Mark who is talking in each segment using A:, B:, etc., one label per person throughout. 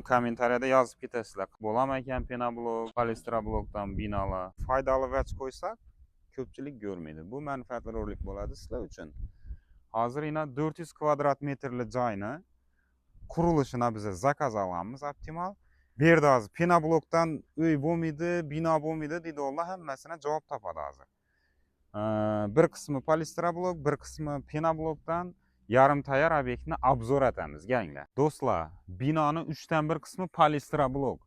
A: Kommentariyada yozib ketasizlar. Bo'laman ekan penoblok, polistiroblokdan binolar. Foydali vaj qo'ysak, ko'pchilik ko'rmaydi. Bu manfaatli rolik bo'ladi sizlar uchun. Hozir 400 kvadrat metrli joyni qurilishini biz zakaz olganmiz optimal. Bu yerda hozir penoblokdan uy bo'lmaydi, bino bo'lmaydi deydi ular hammasini javob topadi hozir. Bir qismi polistiroblok, bir qismi penoblokdan yarim tayyor obyektni obzor etamiz, ganglar. Do'stlar, binoni 3 dan 1 qismi polistiroblok.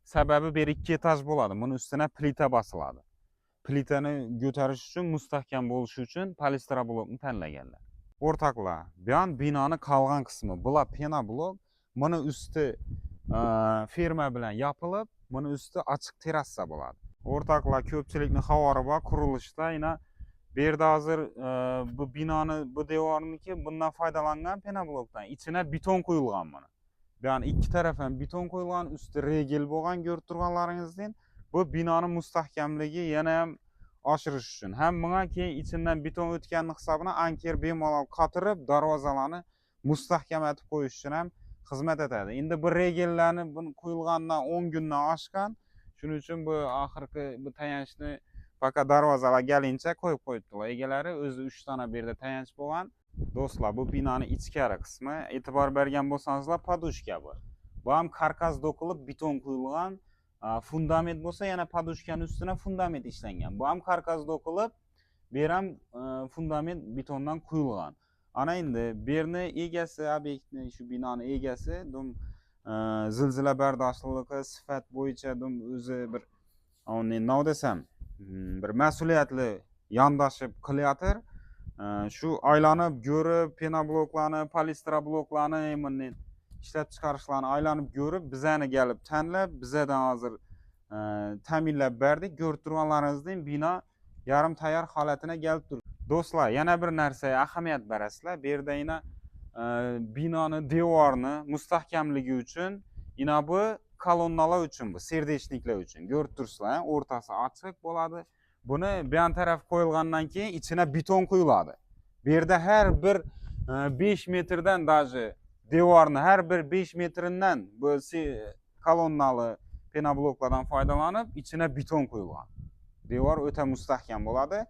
A: Sababi bir 2 etaj bo'ladi. Buni ustiga plita bosiladi. Plitani ko'tarish uchun, mustahkam bo'lishi uchun polistiroblokni tanlaganlar. O'rtoqlar, bu yon binoni qolgan qismi bular penoblok. Buni usti firma bilan yopilib, buni usti ochiq terrasa bo'ladi. O'rtoqlar, ko'pchilikning xavori bor qurilishda bu yerda hozir bu binoni, bu devorniki bundan foydalangan penoblokdan. İçine beton qo'yilgan buni. Yani ikki taraf ham beton qo'yilgan, usti regel bo'lgan ko'rib turganlaringizdan bu binoni mustahkamligi yana ham oshirish uchun. Ham bunga keyin ichidan beton o'tganning hisobini anker bemalol qotirib, darvozalarni mustahkam etib qo'yish uchun ham xizmat etadi. Endi bu regellarni buni qo'yilgandan 10 kundan oshgan. Shuning uchun bu oxirgi bu tayanchni faqat darvozalar galincha qo'yib qo'yibdilar. Egalari o'zi 3 dona bu yerda tayanch bo'lgan. Do'stlar, bu binoning ichkari qismi, e'tibor bergan bo'lsangizlar, podushka bu. Bu ham karkas do'qilib beton qo'yilgan. Fundament bo'lsa, yana podushkaning ustiga fundament ishlangan. Bu ham karkas do'qilib, bu ham fundament betondan qo'yilgan. Ana endi bu yerni egasi, obyektni, shu binoning egasi, zilzila bardoshliligi sifat bo'yicha o'zi bir nima desam, bir mas'uliyatli yondoshib qilayotir. Shu aylanib ko'rib, penobloklarni, polistirobloklarni ishlab chiqarishlarni aylanib ko'rib, bizani kelib tanlab, bizadan hozir ta'minlab berdik. Ko'rib turganlaringizdan bino yarim tayyor holatına kelib turibdi. Do'stlar, yana bir narsaga ahamiyat berasizlar. Bu yerda binoni devorni mustahkamligi uchun, bu kolonnalar uchun, bu serdeshliklar uchun ko'rib turibsizlar, o'rtasi ochiq bo'ladi. Buni bu yon taraf qo'yilgandan keyin ichine beton qo'yiladi. Bu yerda har bir 5 metrdan daji devorni har bir 5 metridan bu kolonnali penobloklardan foydalanib, ichine beton qo'yilgan. Devor o'ta mustahkam bo'ladi.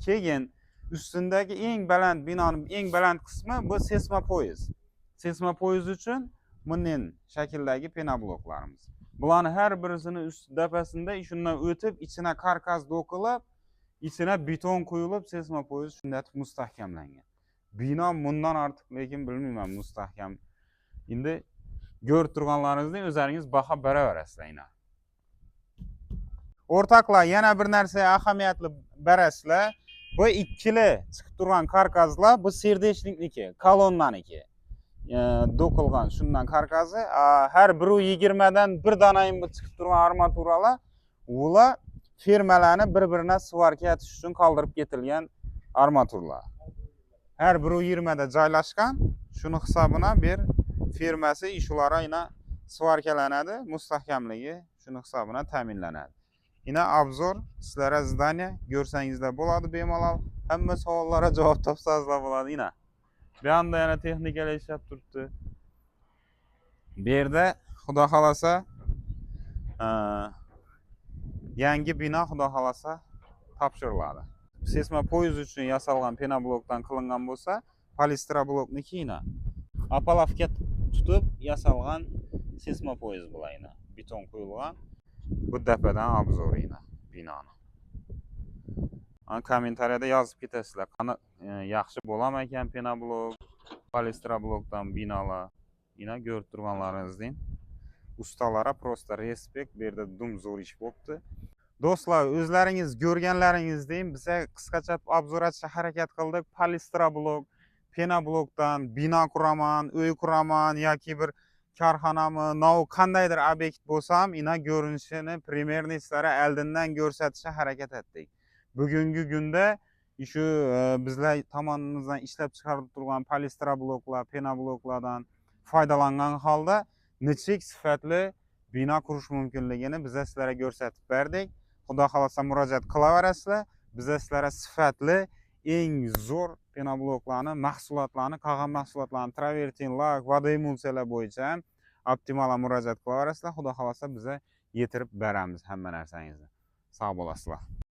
A: Keyin ustundagi eng baland binoning eng baland qismi bu seysmopoyiz. Seysmopoyiz uchun bunday shakldagi penobloklarimiz. Bularni har birisini ust dapasida shundan o'tib, ichine karkas do'qilib, ichine beton qo'yilib, seysmopoyiz shunday mustahkamlangan. Bino bundan ortiq lekin bilmayman mustahkam. Endi ko'rib turganlaringizdan o'zingiz baho beraverasizlar. O'rtoqlar, yana bir narsaga ahamiyatli berasizlar. Bu ikkili chiqib turgan karkaslar bu serdeshlikniki, kolonnaniki. Do'qilgan shundan karkasi, har biri 20 dan bir donayin chiqib turgan armaturalar, ular firmalarni bir-birine svarka etish uchun qoldirib ketilgan armaturalar. Har biri 20 da joylashgan, shuni hisobına bir firmasi ishlarga svarkalanadi, mustahkamligi shuni hisobına ta'minlanadi. Obzor sizlarga zdaniya ko'rsangizlar bo'ladi bemalol. Hamma savollarga javob topsangizlar bo'ladi. Bu yoqda yana texnikalar ishlab turibdi. Bu yerda xudo xolasa yangi bino xudo xolasa topshiriladi. Seysmopoyiz uchun yasalgan penoblokdan qilingan bo'lsa, polistiroblokniki apalavka tutib yasalgan seysmopoyiz bo'ladi. Beton qo'yilgan. Bu dapadan obzor binoni. Kommentariyada yozib ketasizlar. Qani yaxshi bo'laman ekan penoblok, polistiroblokdan binolar. Ko'rib turganlaringizdan ustalara prosta respekt, bu yerda zo'r ish bo'libdi. Do'stlar, o'zlaringiz ko'rganlaringizdan biz qisqacha obzor etishga harakat qildik. Polistiroblok, penoblokdan bino quraman, uy quraman yoki bir korxonami, qandaydir obyekt bo'lsam, ko'rinishini primerni sizlarga oldindan ko'rsatishga harakat etdik. Bugungi kunda shu bizlar tomonidan ishlab chiqarib turgan polistirobloklar, penobloklardan foydalangan holda nechik sifatli bino qurish mumkinligini biz sizlarga ko'rsatib berdik. Xudo xolasa murojaat qilaverasizlar. Biz sizlarga sifatli eng zo'r penobloklarni, mahsulotlarni, qolgan mahsulotlarni travertin, lak, vodoemulsiyalar bo'yicha optimal murojaat qilaverasizlar. Xudo xolasa biza yetirib beramiz hamma narsangizni. Sog' bo'lasizlar.